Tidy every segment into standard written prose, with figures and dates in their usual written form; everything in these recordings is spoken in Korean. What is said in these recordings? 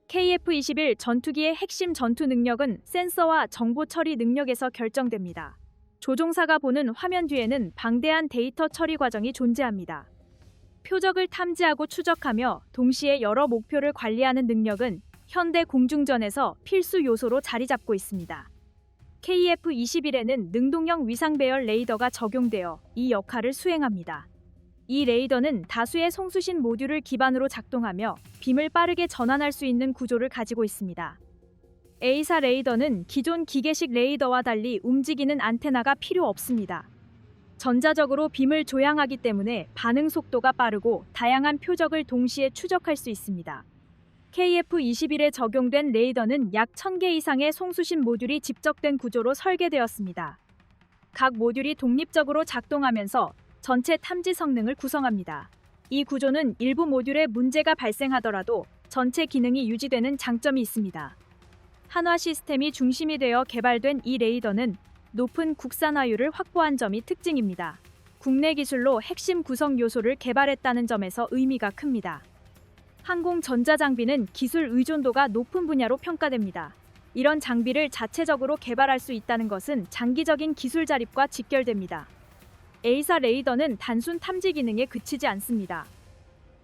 KF-21 전투기의 핵심 전투 능력은 센서와 정보 처리 능력에서 결정됩니다. 조종사가 보는 화면 뒤에는 방대한 데이터 처리 과정이 존재합니다. 표적을 탐지하고 추적하며 동시에 여러 목표를 관리하는 능력은 현대 공중전에서 필수 요소로 자리 잡고 있습니다. KF-21에는 능동형 위상 배열 레이더가 적용되어 이 역할을 수행합니다. 이 레이더는 다수의 송수신 모듈을 기반으로 작동하며 빔을 빠르게 전환할 수 있는 구조를 가지고 있습니다. A사 레이더는 기존 기계식 레이더와 달리 움직이는 안테나가 필요 없습니다. 전자적으로 빔을 조향하기 때문에 반응 속도가 빠르고 다양한 표적을 동시에 추적할 수 있습니다. KF-21에 적용된 레이더는 약 1000개 이상의 송수신 모듈이 집적된 구조로 설계되었습니다. 각 모듈이 독립적으로 작동하면서 전체 탐지 성능을 구성합니다. 이 구조는 일부 모듈에 문제가 발생하더라도 전체 기능이 유지되는 장점이 있습니다. 한화 시스템이 중심이 되어 개발된 이 레이더는 높은 국산화율을 확보한 점이 특징입니다. 국내 기술로 핵심 구성 요소를 개발했다는 점에서 의미가 큽니다. 항공 전자장비는 기술 의존도가 높은 분야로 평가됩니다. 이런 장비를 자체적으로 개발할 수 있다는 것은 장기적인 기술 자립과 직결됩니다. A사 레이더는 단순 탐지 기능에 그치지 않습니다.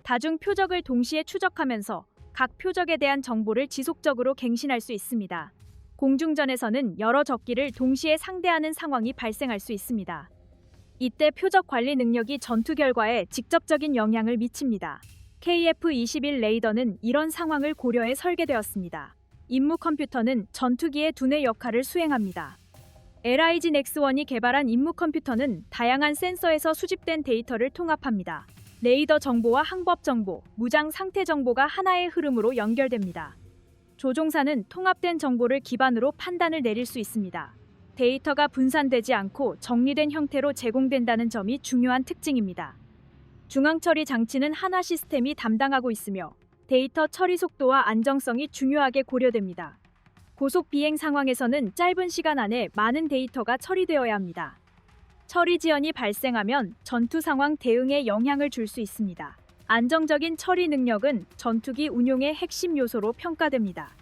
다중 표적을 동시에 추적하면서 각 표적에 대한 정보를 지속적으로 갱신할 수 있습니다. 공중전에서는 여러 적기를 동시에 상대하는 상황이 발생할 수 있습니다. 이때 표적 관리 능력이 전투 결과에 직접적인 영향을 미칩니다. KF-21 레이더는 이런 상황을 고려해 설계되었습니다. 임무 컴퓨터는 전투기의 두뇌 역할을 수행합니다. LIG Nex1이 개발한 임무 컴퓨터는 다양한 센서에서 수집된 데이터를 통합합니다. 레이더 정보와 항법 정보, 무장 상태 정보가 하나의 흐름으로 연결됩니다. 조종사는 통합된 정보를 기반으로 판단을 내릴 수 있습니다. 데이터가 분산되지 않고 정리된 형태로 제공된다는 점이 중요한 특징입니다. 중앙 처리 장치는 한화 시스템이 담당하고 있으며 데이터 처리 속도와 안정성이 중요하게 고려됩니다. 고속 비행 상황에서는 짧은 시간 안에 많은 데이터가 처리되어야 합니다. 처리 지연이 발생하면 전투 상황 대응에 영향을 줄 수 있습니다. 안정적인 처리 능력은 전투기 운용의 핵심 요소로 평가됩니다.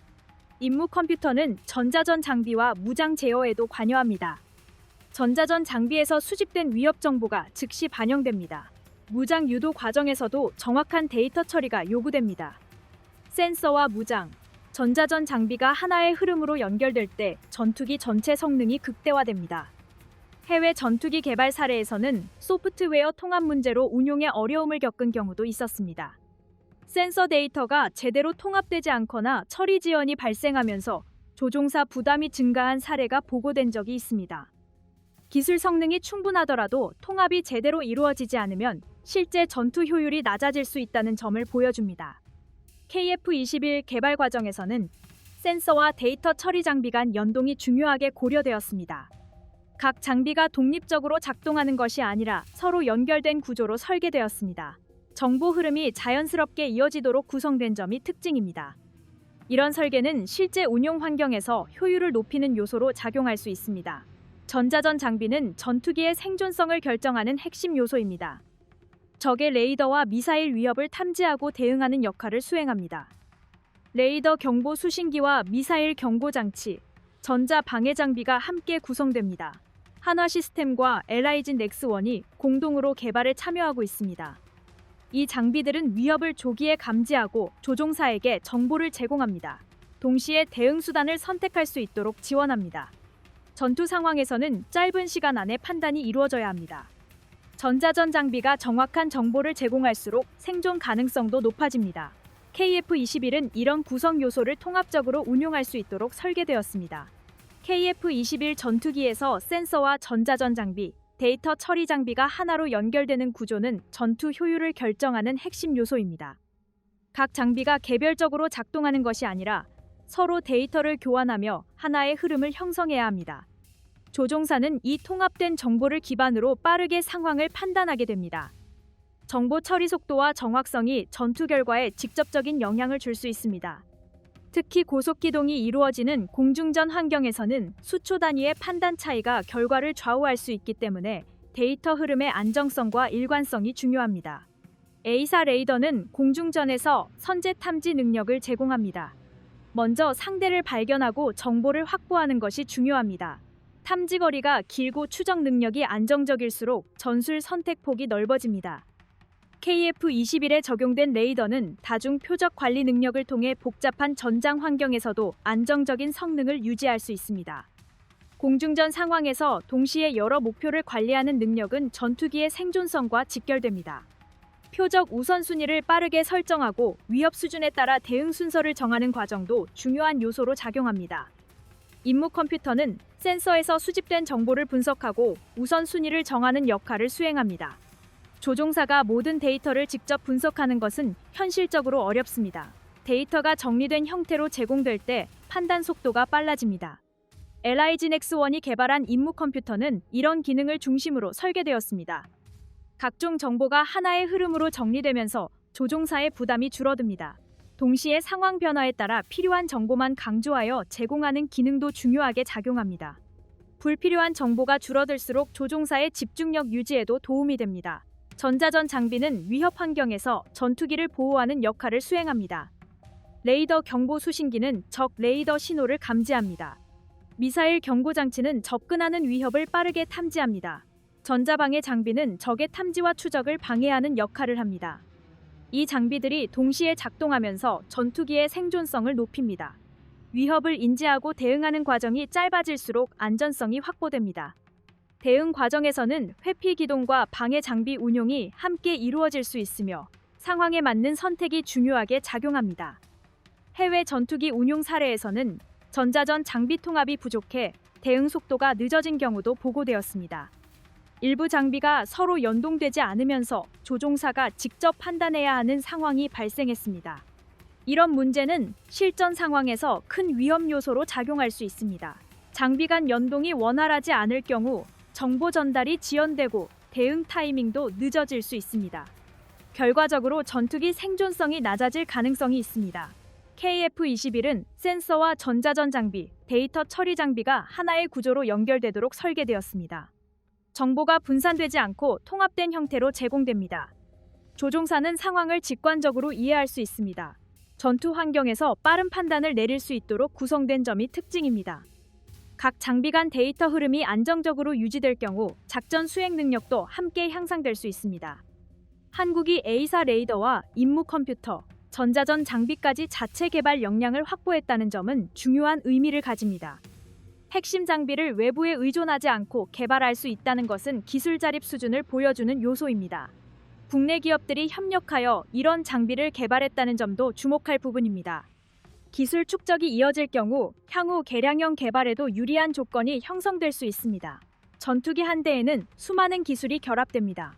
임무 컴퓨터는 전자전 장비와 무장 제어에도 관여합니다. 전자전 장비에서 수집된 위협 정보가 즉시 반영됩니다. 무장 유도 과정에서도 정확한 데이터 처리가 요구됩니다. 센서와 무장, 전자전 장비가 하나의 흐름으로 연결될 때 전투기 전체 성능이 극대화됩니다. 해외 전투기 개발 사례에서는 소프트웨어 통합 문제로 운용에 어려움을 겪은 경우도 있었습니다. 센서 데이터가 제대로 통합되지 않거나 처리 지연이 발생하면서 조종사 부담이 증가한 사례가 보고된 적이 있습니다. 기술 성능이 충분하더라도 통합이 제대로 이루어지지 않으면 실제 전투 효율이 낮아질 수 있다는 점을 보여줍니다. KF-21 개발 과정에서는 센서와 데이터 처리 장비 간 연동이 중요하게 고려되었습니다. 각 장비가 독립적으로 작동하는 것이 아니라 서로 연결된 구조로 설계되었습니다. 정보 흐름이 자연스럽게 이어지도록 구성된 점이 특징입니다. 이런 설계는 실제 운용 환경에서 효율을 높이는 요소로 작용할 수 있습니다. 전자전 장비는 전투기의 생존성을 결정하는 핵심 요소입니다. 적의 레이더와 미사일 위협을 탐지하고 대응하는 역할을 수행합니다. 레이더 경보 수신기와 미사일 경고 장치, 전자 방해 장비가 함께 구성됩니다. 한화 시스템과 LIG Nex1이 공동으로 개발에 참여하고 있습니다. 이 장비들은 위협을 조기에 감지하고 조종사에게 정보를 제공합니다. 동시에 대응 수단을 선택할 수 있도록 지원합니다. 전투 상황에서는 짧은 시간 안에 판단이 이루어져야 합니다. 전자전 장비가 정확한 정보를 제공할수록 생존 가능성도 높아집니다. KF-21은 이런 구성 요소를 통합적으로 운용할 수 있도록 설계되었습니다. KF-21 전투기에서 센서와 전자전 장비, 데이터 처리 장비가 하나로 연결되는 구조는 전투 효율을 결정하는 핵심 요소입니다. 각 장비가 개별적으로 작동하는 것이 아니라 서로 데이터를 교환하며 하나의 흐름을 형성해야 합니다. 조종사는 이 통합된 정보를 기반으로 빠르게 상황을 판단하게 됩니다. 정보 처리 속도와 정확성이 전투 결과에 직접적인 영향을 줄 수 있습니다. 특히 고속 기동이 이루어지는 공중전 환경에서는 수초 단위의 판단 차이가 결과를 좌우할 수 있기 때문에 데이터 흐름의 안정성과 일관성이 중요합니다. A사 레이더는 공중전에서 선제 탐지 능력을 제공합니다. 먼저 상대를 발견하고 정보를 확보하는 것이 중요합니다. 탐지 거리가 길고 추적 능력이 안정적일수록 전술 선택 폭이 넓어집니다. KF-21에 적용된 레이더는 다중 표적 관리 능력을 통해 복잡한 전장 환경에서도 안정적인 성능을 유지할 수 있습니다. 공중전 상황에서 동시에 여러 목표를 관리하는 능력은 전투기의 생존성과 직결됩니다. 표적 우선순위를 빠르게 설정하고 위협 수준에 따라 대응 순서를 정하는 과정도 중요한 요소로 작용합니다. 임무 컴퓨터는 센서에서 수집된 정보를 분석하고 우선순위를 정하는 역할을 수행합니다. 조종사가 모든 데이터를 직접 분석하는 것은 현실적으로 어렵습니다. 데이터가 정리된 형태로 제공될 때 판단 속도가 빨라집니다. LIG Nex1이 개발한 임무 컴퓨터는 이런 기능을 중심으로 설계되었습니다. 각종 정보가 하나의 흐름으로 정리되면서 조종사의 부담이 줄어듭니다. 동시에 상황 변화에 따라 필요한 정보만 강조하여 제공하는 기능도 중요하게 작용합니다. 불필요한 정보가 줄어들수록 조종사의 집중력 유지에도 도움이 됩니다. 전자전 장비는 위협 환경에서 전투기를 보호하는 역할을 수행합니다. 레이더 경보 수신기는 적 레이더 신호를 감지합니다. 미사일 경고 장치는 접근하는 위협을 빠르게 탐지합니다. 전자방해 장비는 적의 탐지와 추적을 방해하는 역할을 합니다. 이 장비들이 동시에 작동하면서 전투기의 생존성을 높입니다. 위협을 인지하고 대응하는 과정이 짧아질수록 안전성이 확보됩니다. 대응 과정에서는 회피 기동과 방해 장비 운용이 함께 이루어질 수 있으며 상황에 맞는 선택이 중요하게 작용합니다. 해외 전투기 운용 사례에서는 전자전 장비 통합이 부족해 대응 속도가 늦어진 경우도 보고되었습니다. 일부 장비가 서로 연동되지 않으면서 조종사가 직접 판단해야 하는 상황이 발생했습니다. 이런 문제는 실전 상황에서 큰 위험 요소로 작용할 수 있습니다. 장비 간 연동이 원활하지 않을 경우 정보 전달이 지연되고 대응 타이밍도 늦어질 수 있습니다. 결과적으로 전투기 생존성이 낮아질 가능성이 있습니다. KF-21은 센서와 전자전 장비, 데이터 처리 장비가 하나의 구조로 연결되도록 설계되었습니다. 정보가 분산되지 않고 통합된 형태로 제공됩니다. 조종사는 상황을 직관적으로 이해할 수 있습니다. 전투 환경에서 빠른 판단을 내릴 수 있도록 구성된 점이 특징입니다. 각 장비 간 데이터 흐름이 안정적으로 유지될 경우 작전 수행 능력도 함께 향상될 수 있습니다. 한국이 A사 레이더와 임무 컴퓨터, 전자전 장비까지 자체 개발 역량을 확보했다는 점은 중요한 의미를 가집니다. 핵심 장비를 외부에 의존하지 않고 개발할 수 있다는 것은 기술 자립 수준을 보여주는 요소입니다. 국내 기업들이 협력하여 이런 장비를 개발했다는 점도 주목할 부분입니다. 기술 축적이 이어질 경우 향후 개량형 개발에도 유리한 조건이 형성될 수 있습니다. 전투기 한 대에는 수많은 기술이 결합됩니다.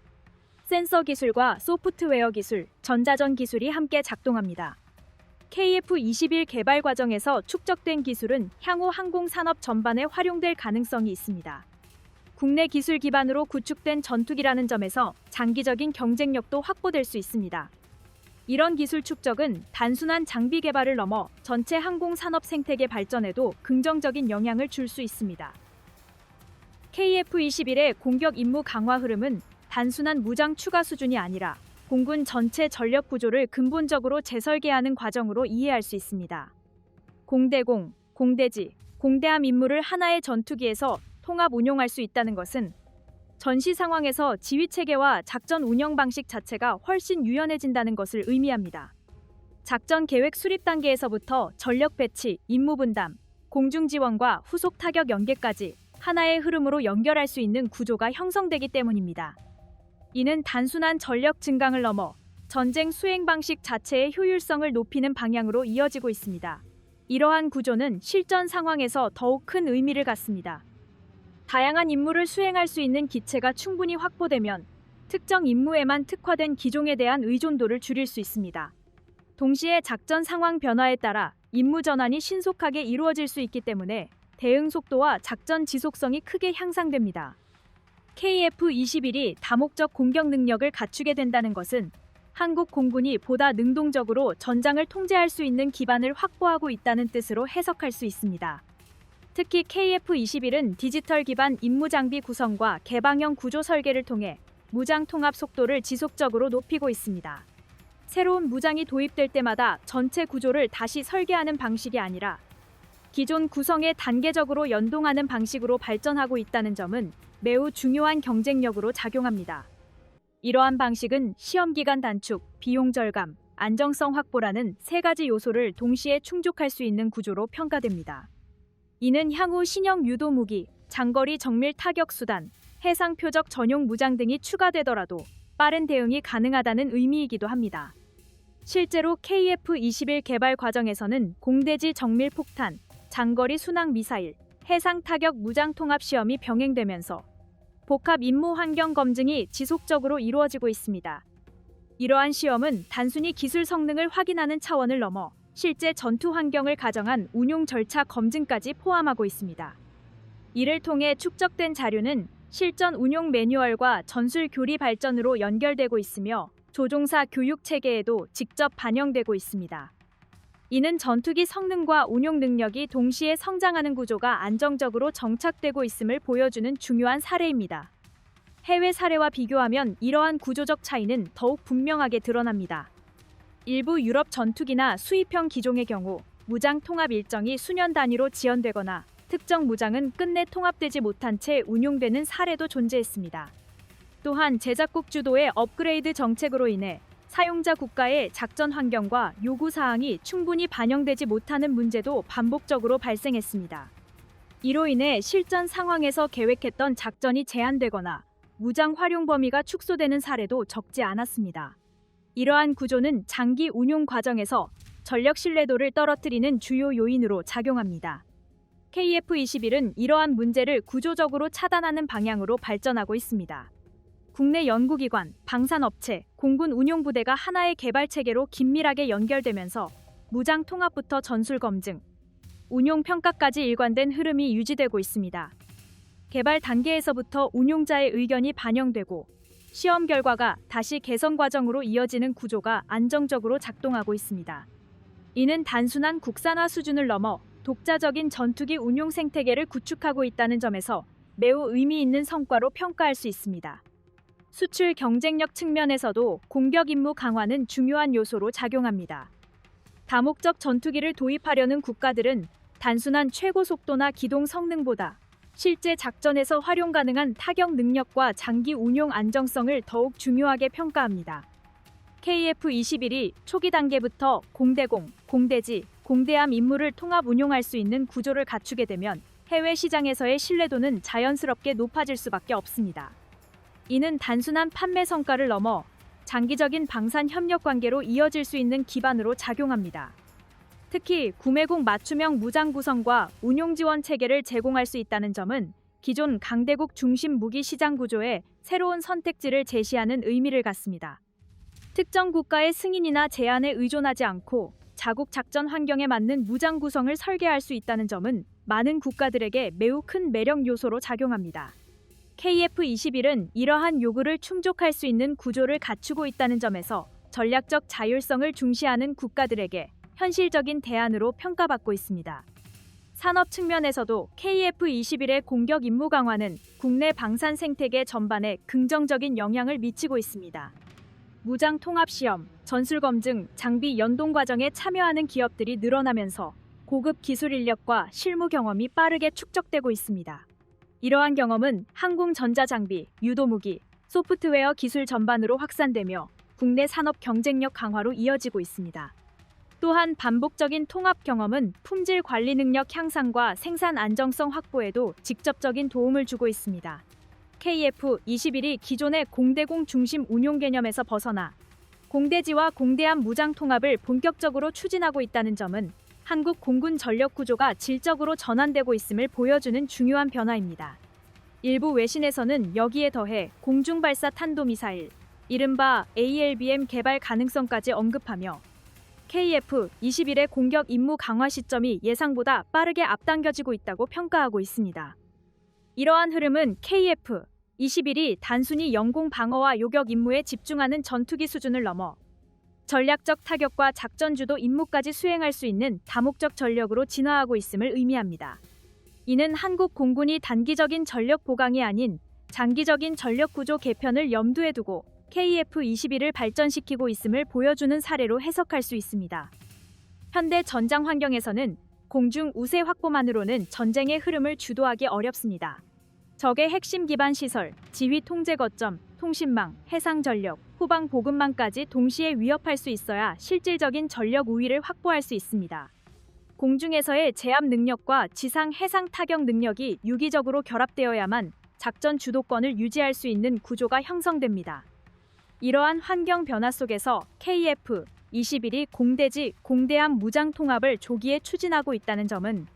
센서 기술과 소프트웨어 기술, 전자전 기술이 함께 작동합니다. KF-21 개발 과정에서 축적된 기술은 향후 항공산업 전반에 활용될 가능성이 있습니다. 국내 기술 기반으로 구축된 전투기라는 점에서 장기적인 경쟁력도 확보될 수 있습니다. 이런 기술 축적은 단순한 장비 개발을 넘어 전체 항공산업 생태계 발전에도 긍정적인 영향을 줄 수 있습니다. KF-21의 공격 임무 강화 흐름은 단순한 무장 추가 수준이 아니라 공군 전체 전력 구조를 근본적으로 재설계하는 과정으로 이해할 수 있습니다. 공대공, 공대지, 공대함 임무를 하나의 전투기에서 통합 운용할 수 있다는 것은 전시 상황에서 지휘 체계와 작전 운영 방식 자체가 훨씬 유연해진다는 것을 의미합니다. 작전 계획 수립 단계에서부터 전력 배치, 임무 분담, 공중 지원과 후속 타격 연계까지 하나의 흐름으로 연결할 수 있는 구조가 형성되기 때문입니다. 이는 단순한 전력 증강을 넘어 전쟁 수행 방식 자체의 효율성을 높이는 방향으로 이어지고 있습니다. 이러한 구조는 실전 상황에서 더욱 큰 의미를 갖습니다. 다양한 임무를 수행할 수 있는 기체가 충분히 확보되면 특정 임무에만 특화된 기종에 대한 의존도를 줄일 수 있습니다. 동시에 작전 상황 변화에 따라 임무 전환이 신속하게 이루어질 수 있기 때문에 대응 속도와 작전 지속성이 크게 향상됩니다. KF-21이 다목적 공격 능력을 갖추게 된다는 것은 한국 공군이 보다 능동적으로 전장을 통제할 수 있는 기반을 확보하고 있다는 뜻으로 해석할 수 있습니다. 특히 KF-21은 디지털 기반 임무 장비 구성과 개방형 구조 설계를 통해 무장 통합 속도를 지속적으로 높이고 있습니다. 새로운 무장이 도입될 때마다 전체 구조를 다시 설계하는 방식이 아니라 기존 구성에 단계적으로 연동하는 방식으로 발전하고 있다는 점은 매우 중요한 경쟁력으로 작용합니다. 이러한 방식은 시험기간 단축, 비용 절감, 안정성 확보라는 세 가지 요소를 동시에 충족할 수 있는 구조로 평가됩니다. 이는 향후 신형 유도 무기, 장거리 정밀 타격 수단, 해상 표적 전용 무장 등이 추가되더라도 빠른 대응이 가능하다는 의미이기도 합니다. 실제로 KF-21 개발 과정에서는 공대지 정밀 폭탄, 장거리 순항 미사일, 해상 타격 무장 통합 시험이 병행되면서 복합 임무 환경 검증이 지속적으로 이루어지고 있습니다. 이러한 시험은 단순히 기술 성능을 확인하는 차원을 넘어 실제 전투 환경을 가정한 운용 절차 검증까지 포함하고 있습니다. 이를 통해 축적된 자료는 실전 운용 매뉴얼과 전술 교리 발전으로 연결되고 있으며 조종사 교육 체계에도 직접 반영되고 있습니다. 이는 전투기 성능과 운용 능력이 동시에 성장하는 구조가 안정적으로 정착되고 있음을 보여주는 중요한 사례입니다. 해외 사례와 비교하면 이러한 구조적 차이는 더욱 분명하게 드러납니다. 일부 유럽 전투기나 수입형 기종의 경우 무장 통합 일정이 수년 단위로 지연되거나 특정 무장은 끝내 통합되지 못한 채 운용되는 사례도 존재했습니다. 또한 제작국 주도의 업그레이드 정책으로 인해 사용자 국가의 작전 환경과 요구 사항이 충분히 반영되지 못하는 문제도 반복적으로 발생했습니다. 이로 인해 실전 상황에서 계획했던 작전이 제한되거나 무장 활용 범위가 축소되는 사례도 적지 않았습니다. 이러한 구조는 장기 운용 과정에서 전력 신뢰도를 떨어뜨리는 주요 요인으로 작용합니다. KF-21은 이러한 문제를 구조적으로 차단하는 방향으로 발전하고 있습니다. 국내 연구기관, 방산업체, 공군 운용부대가 하나의 개발 체계로 긴밀하게 연결되면서 무장 통합부터 전술 검증, 운용 평가까지 일관된 흐름이 유지되고 있습니다. 개발 단계에서부터 운용자의 의견이 반영되고 시험 결과가 다시 개선 과정으로 이어지는 구조가 안정적으로 작동하고 있습니다. 이는 단순한 국산화 수준을 넘어 독자적인 전투기 운용 생태계를 구축하고 있다는 점에서 매우 의미 있는 성과로 평가할 수 있습니다. 수출 경쟁력 측면에서도 공격 임무 강화는 중요한 요소로 작용합니다. 다목적 전투기를 도입하려는 국가들은 단순한 최고 속도나 기동 성능보다 실제 작전에서 활용 가능한 타격 능력과 장기 운용 안정성을 더욱 중요하게 평가합니다. KF-21이 초기 단계부터 공대공, 공대지, 공대함 임무를 통합 운용할 수 있는 구조를 갖추게 되면 해외 시장에서의 신뢰도는 자연스럽게 높아질 수밖에 없습니다. 이는 단순한 판매 성과를 넘어 장기적인 방산 협력 관계로 이어질 수 있는 기반으로 작용합니다. 특히 구매국 맞춤형 무장 구성과 운용 지원 체계를 제공할 수 있다는 점은 기존 강대국 중심 무기 시장 구조에 새로운 선택지를 제시하는 의미를 갖습니다. 특정 국가의 승인이나 제한에 의존하지 않고 자국 작전 환경에 맞는 무장 구성을 설계할 수 있다는 점은 많은 국가들에게 매우 큰 매력 요소로 작용합니다. KF-21은 이러한 요구를 충족할 수 있는 구조를 갖추고 있다는 점에서 전략적 자율성을 중시하는 국가들에게 현실적인 대안으로 평가받고 있습니다. 산업 측면에서도 KF-21의 공격 임무 강화는 국내 방산 생태계 전반에 긍정적인 영향을 미치고 있습니다. 무장 통합 시험, 전술 검증, 장비 연동 과정에 참여하는 기업들이 늘어나면서 고급 기술 인력과 실무 경험이 빠르게 축적되고 있습니다. 이러한 경험은 항공 전자장비, 유도무기, 소프트웨어 기술 전반으로 확산되며 국내 산업 경쟁력 강화로 이어지고 있습니다. 또한 반복적인 통합 경험은 품질 관리 능력 향상과 생산 안정성 확보에도 직접적인 도움을 주고 있습니다. KF-21이 기존의 공대공 중심 운용 개념에서 벗어나 공대지와 공대함 무장 통합을 본격적으로 추진하고 있다는 점은 한국 공군 전력 구조가 질적으로 전환되고 있음을 보여주는 중요한 변화입니다. 일부 외신에서는 여기에 더해 공중발사 탄도미사일, 이른바 ALBM 개발 가능성까지 언급하며 KF-21의 공격 임무 강화 시점이 예상보다 빠르게 앞당겨지고 있다고 평가하고 있습니다. 이러한 흐름은 KF-21이 단순히 영공 방어와 요격 임무에 집중하는 전투기 수준을 넘어 전략적 타격과 작전 주도 임무까지 수행할 수 있는 다목적 전력으로 진화하고 있음을 의미합니다. 이는 한국 공군이 단기적인 전력 보강이 아닌 장기적인 전력 구조 개편을 염두에 두고 KF-21을 발전시키고 있음을 보여주는 사례로 해석할 수 있습니다. 현대 전장 환경에서는 공중 우세 확보만으로는 전쟁의 흐름을 주도하기 어렵습니다. 적의 핵심 기반 시설, 지휘 통제 거점, 통신망, 해상 전력, 후방 보급망까지 동시에 위협할 수 있어야 실질적인 전력 우위를 확보할 수 있습니다. 공중에서의 제압 능력과 지상 해상 타격 능력이 유기적으로 결합되어야만 작전 주도권을 유지할 수 있는 구조가 형성됩니다. 이러한 환경 변화 속에서 KF-21이 공대지 공대함 무장 통합을 조기에 추진하고 있다는 점은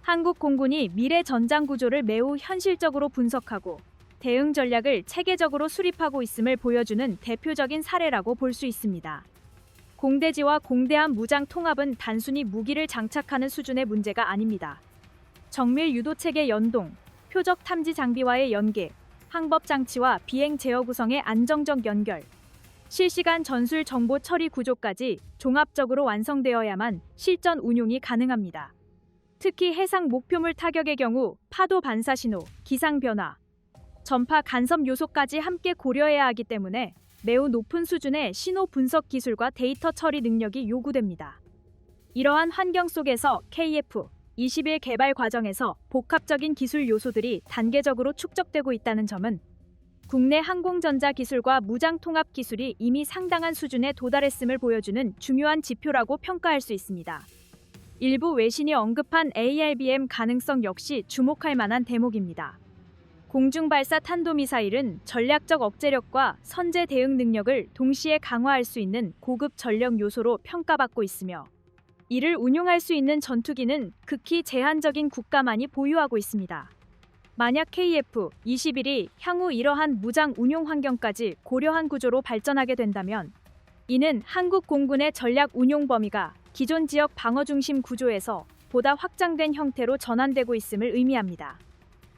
한국 공군이 미래 전장 구조를 매우 현실적으로 분석하고 대응 전략을 체계적으로 수립하고 있음을 보여주는 대표적인 사례라고 볼 수 있습니다. 공대지와 공대함 무장 통합은 단순히 무기를 장착하는 수준의 문제가 아닙니다. 정밀 유도 체계 연동, 표적 탐지 장비와의 연계, 항법 장치와 비행 제어 구성의 안정적 연결, 실시간 전술 정보 처리 구조까지 종합적으로 완성되어야만 실전 운용이 가능합니다. 특히 해상 목표물 타격의 경우 파도 반사 신호, 기상 변화, 전파 간섭 요소까지 함께 고려해야 하기 때문에 매우 높은 수준의 신호 분석 기술과 데이터 처리 능력이 요구됩니다. 이러한 환경 속에서 KF-21 개발 과정에서 복합적인 기술 요소들이 단계적으로 축적되고 있다는 점은 국내 항공전자 기술과 무장 통합 기술이 이미 상당한 수준에 도달했음을 보여주는 중요한 지표라고 평가할 수 있습니다. 일부 외신이 언급한 ALBM 가능성 역시 주목할 만한 대목입니다. 공중발사 탄도미사일은 전략적 억제력과 선제 대응 능력을 동시에 강화할 수 있는 고급 전력 요소로 평가받고 있으며 이를 운용할 수 있는 전투기는 극히 제한적인 국가만이 보유하고 있습니다. 만약 KF-21이 향후 이러한 무장 운용 환경까지 고려한 구조로 발전하게 된다면 이는 한국 공군의 전략 운용 범위가 기존 지역 방어 중심 구조에서 보다 확장된 형태로 전환되고 있음을 의미합니다.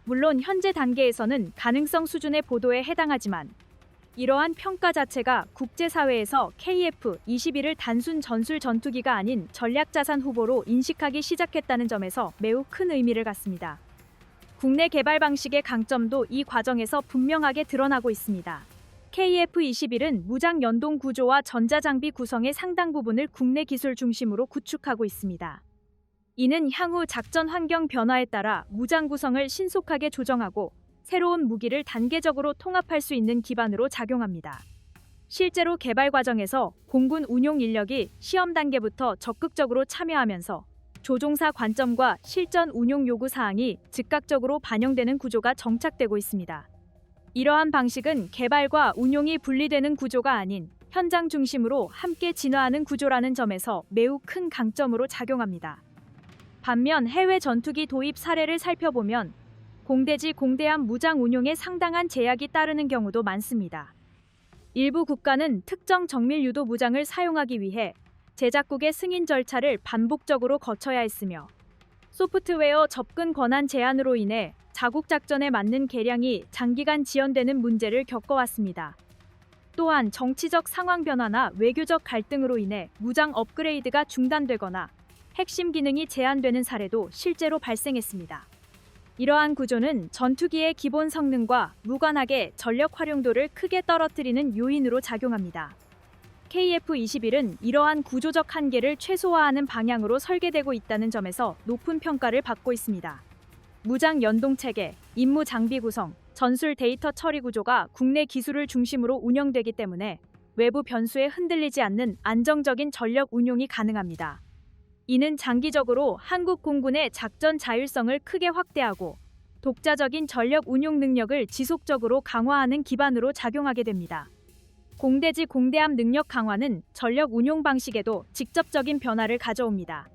물론 현재 단계에서는 가능성 수준의 보도에 해당하지만 이러한 평가 자체가 국제사회에서 KF-21을 단순 전술 전투기가 아닌 전략자산 후보로 인식하기 시작했다는 점에서 매우 큰 의미를 갖습니다. 국내 개발 방식의 강점도 이 과정에서 분명하게 드러나고 있습니다. KF-21은 무장 연동 구조와 전자장비 구성의 상당 부분을 국내 기술 중심으로 구축하고 있습니다. 이는 향후 작전 환경 변화에 따라 무장 구성을 신속하게 조정하고 새로운 무기를 단계적으로 통합할 수 있는 기반으로 작용합니다. 실제로 개발 과정에서 공군 운용 인력이 시험 단계부터 적극적으로 참여하면서 조종사 관점과 실전 운용 요구 사항이 즉각적으로 반영되는 구조가 정착되고 있습니다. 이러한 방식은 개발과 운용이 분리되는 구조가 아닌 현장 중심으로 함께 진화하는 구조라는 점에서 매우 큰 강점으로 작용합니다. 반면 해외 전투기 도입 사례를 살펴보면 공대지 공대함 무장 운용에 상당한 제약이 따르는 경우도 많습니다. 일부 국가는 특정 정밀 유도 무장을 사용하기 위해 제작국의 승인 절차를 반복적으로 거쳐야 했으며 소프트웨어 접근 권한 제한으로 인해 자국 작전에 맞는 개량이 장기간 지연되는 문제를 겪어왔습니다. 또한 정치적 상황 변화나 외교적 갈등으로 인해 무장 업그레이드가 중단되거나 핵심 기능이 제한되는 사례도 실제로 발생했습니다. 이러한 구조는 전투기의 기본 성능과 무관하게 전력 활용도를 크게 떨어뜨리는 요인으로 작용합니다. KF-21은 이러한 구조적 한계를 최소화하는 방향으로 설계되고 있다는 점에서 높은 평가를 받고 있습니다. 무장 연동 체계, 임무 장비 구성, 전술 데이터 처리 구조가 국내 기술을 중심으로 운영되기 때문에 외부 변수에 흔들리지 않는 안정적인 전력 운용이 가능합니다. 이는 장기적으로 한국 공군의 작전 자율성을 크게 확대하고 독자적인 전력 운용 능력을 지속적으로 강화하는 기반으로 작용하게 됩니다. 공대지 공대함 능력 강화는 전력 운용 방식에도 직접적인 변화를 가져옵니다.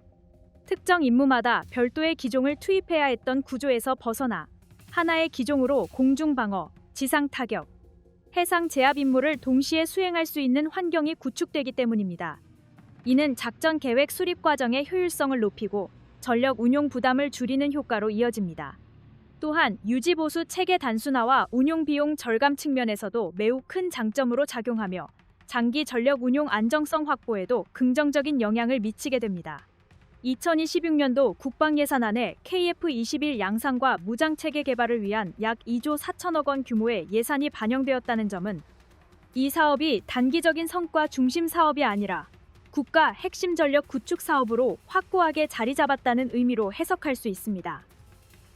특정 임무마다 별도의 기종을 투입해야 했던 구조에서 벗어나 하나의 기종으로 공중 방어, 지상 타격, 해상 제압 임무를 동시에 수행할 수 있는 환경이 구축되기 때문입니다. 이는 작전 계획 수립 과정의 효율성을 높이고 전력 운용 부담을 줄이는 효과로 이어집니다. 또한 유지 보수 체계 단순화와 운용 비용 절감 측면에서도 매우 큰 장점으로 작용하며 장기 전력 운용 안정성 확보에도 긍정적인 영향을 미치게 됩니다. 2026년도 국방 예산안에 KF-21 양산과 무장 체계 개발을 위한 약 2조 4천억 원 규모의 예산이 반영되었다는 점은 이 사업이 단기적인 성과 중심 사업이 아니라 국가 핵심 전력 구축 사업으로 확고하게 자리 잡았다는 의미로 해석할 수 있습니다.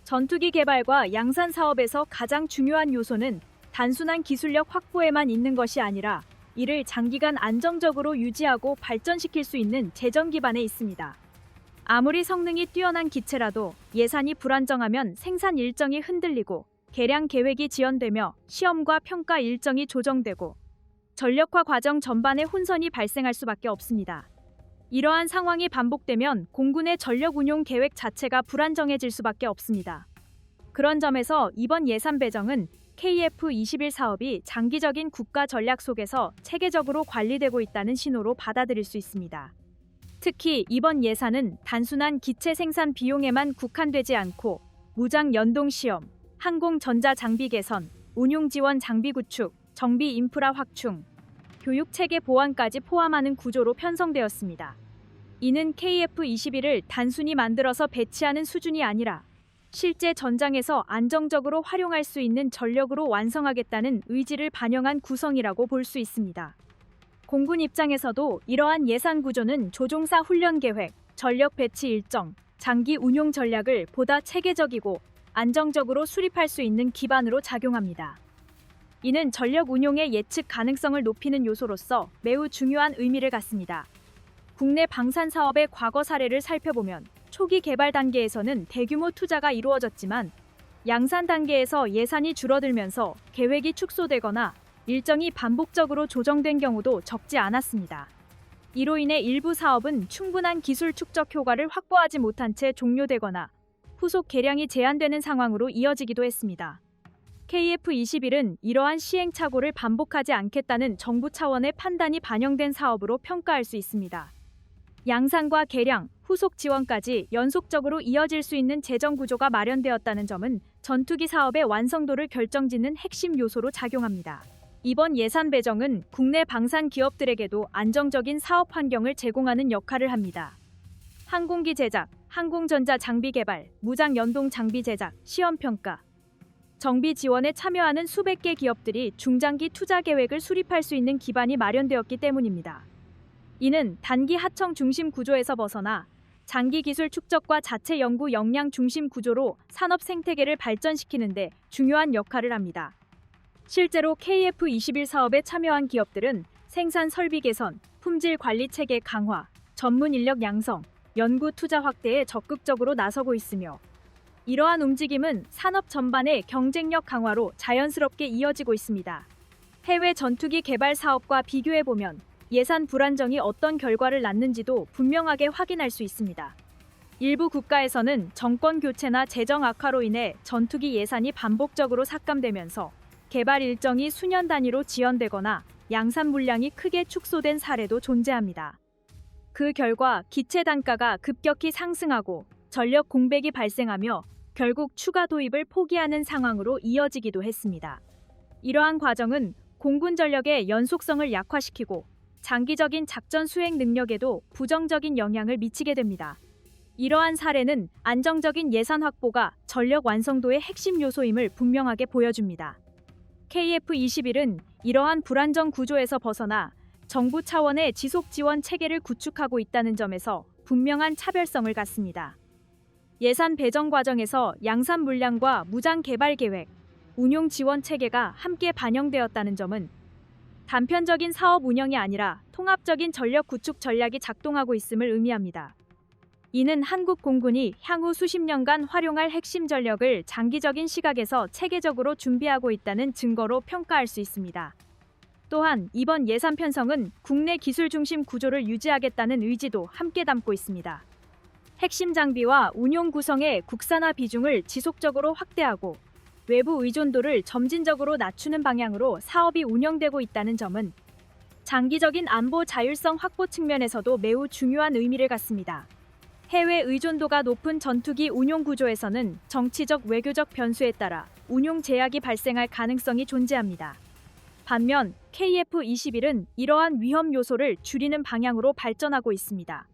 전투기 개발과 양산 사업에서 가장 중요한 요소는 단순한 기술력 확보에만 있는 것이 아니라 이를 장기간 안정적으로 유지하고 발전시킬 수 있는 재정 기반에 있습니다. 아무리 성능이 뛰어난 기체라도 예산이 불안정하면 생산 일정이 흔들리고 개량 계획이 지연되며 시험과 평가 일정이 조정되고 전력화 과정 전반에 혼선이 발생할 수밖에 없습니다. 이러한 상황이 반복되면 공군의 전력 운용 계획 자체가 불안정해질 수밖에 없습니다. 그런 점에서 이번 예산 배정은 KF-21 사업이 장기적인 국가 전략 속에서 체계적으로 관리되고 있다는 신호로 받아들일 수 있습니다. 특히 이번 예산은 단순한 기체 생산 비용에만 국한되지 않고 무장 연동 시험, 항공 전자 장비 개선, 운용 지원 장비 구축, 정비 인프라 확충, 교육 체계 보완까지 포함하는 구조로 편성되었습니다. 이는 KF-21을 단순히 만들어서 배치하는 수준이 아니라 실제 전장에서 안정적으로 활용할 수 있는 전력으로 완성하겠다는 의지를 반영한 구성이라고 볼 수 있습니다. 공군 입장에서도 이러한 예산 구조는 조종사 훈련 계획, 전력 배치 일정, 장기 운용 전략을 보다 체계적이고 안정적으로 수립할 수 있는 기반으로 작용합니다. 이는 전력 운용의 예측 가능성을 높이는 요소로서 매우 중요한 의미를 갖습니다. 국내 방산 사업의 과거 사례를 살펴보면 초기 개발 단계에서는 대규모 투자가 이루어졌지만 양산 단계에서 예산이 줄어들면서 계획이 축소되거나 일정이 반복적으로 조정된 경우도 적지 않았습니다. 이로 인해 일부 사업은 충분한 기술 축적 효과를 확보하지 못한 채 종료되거나 후속 개량이 제한되는 상황으로 이어지기도 했습니다. KF-21은 이러한 시행착오를 반복하지 않겠다는 정부 차원의 판단이 반영된 사업으로 평가할 수 있습니다. 양산과 개량, 후속 지원까지 연속적으로 이어질 수 있는 재정 구조가 마련되었다는 점은 전투기 사업의 완성도를 결정짓는 핵심 요소로 작용합니다. 이번 예산 배정은 국내 방산 기업들에게도 안정적인 사업 환경을 제공하는 역할을 합니다. 항공기 제작, 항공전자 장비 개발, 무장 연동 장비 제작, 시험 평가, 정비 지원에 참여하는 수백 개 기업들이 중장기 투자 계획을 수립할 수 있는 기반이 마련되었기 때문입니다. 이는 단기 하청 중심 구조에서 벗어나 장기 기술 축적과 자체 연구 역량 중심 구조로 산업 생태계를 발전시키는 데 중요한 역할을 합니다. 실제로 KF-21 사업에 참여한 기업들은 생산 설비 개선, 품질 관리 체계 강화, 전문 인력 양성, 연구 투자 확대에 적극적으로 나서고 있으며 이러한 움직임은 산업 전반의 경쟁력 강화로 자연스럽게 이어지고 있습니다. 해외 전투기 개발 사업과 비교해보면 예산 불안정이 어떤 결과를 낳는지도 분명하게 확인할 수 있습니다. 일부 국가에서는 정권 교체나 재정 악화로 인해 전투기 예산이 반복적으로 삭감되면서 개발 일정이 수년 단위로 지연되거나 양산 물량이 크게 축소된 사례도 존재합니다. 그 결과 기체 단가가 급격히 상승하고 전력 공백이 발생하며 결국 추가 도입을 포기하는 상황으로 이어지기도 했습니다. 이러한 과정은 공군 전력의 연속성을 약화시키고 장기적인 작전 수행 능력에도 부정적인 영향을 미치게 됩니다. 이러한 사례는 안정적인 예산 확보가 전력 완성도의 핵심 요소임을 분명하게 보여줍니다. KF-21은 이러한 불안정 구조에서 벗어나 정부 차원의 지속 지원 체계를 구축하고 있다는 점에서 분명한 차별성을 갖습니다. 예산 배정 과정에서 양산 물량과 무장 개발 계획, 운용 지원 체계가 함께 반영되었다는 점은 단편적인 사업 운영이 아니라 통합적인 전력 구축 전략이 작동하고 있음을 의미합니다. 이는 한국 공군이 향후 수십 년간 활용할 핵심 전력을 장기적인 시각에서 체계적으로 준비하고 있다는 증거로 평가할 수 있습니다. 또한 이번 예산 편성은 국내 기술 중심 구조를 유지하겠다는 의지도 함께 담고 있습니다. 핵심 장비와 운용 구성의 국산화 비중을 지속적으로 확대하고 외부 의존도를 점진적으로 낮추는 방향으로 사업이 운영되고 있다는 점은 장기적인 안보 자율성 확보 측면에서도 매우 중요한 의미를 갖습니다. 해외 의존도가 높은 전투기 운용 구조에서는 정치적 외교적 변수에 따라 운용 제약이 발생할 가능성이 존재합니다. 반면 KF-21은 이러한 위험 요소를 줄이는 방향으로 발전하고 있습니다.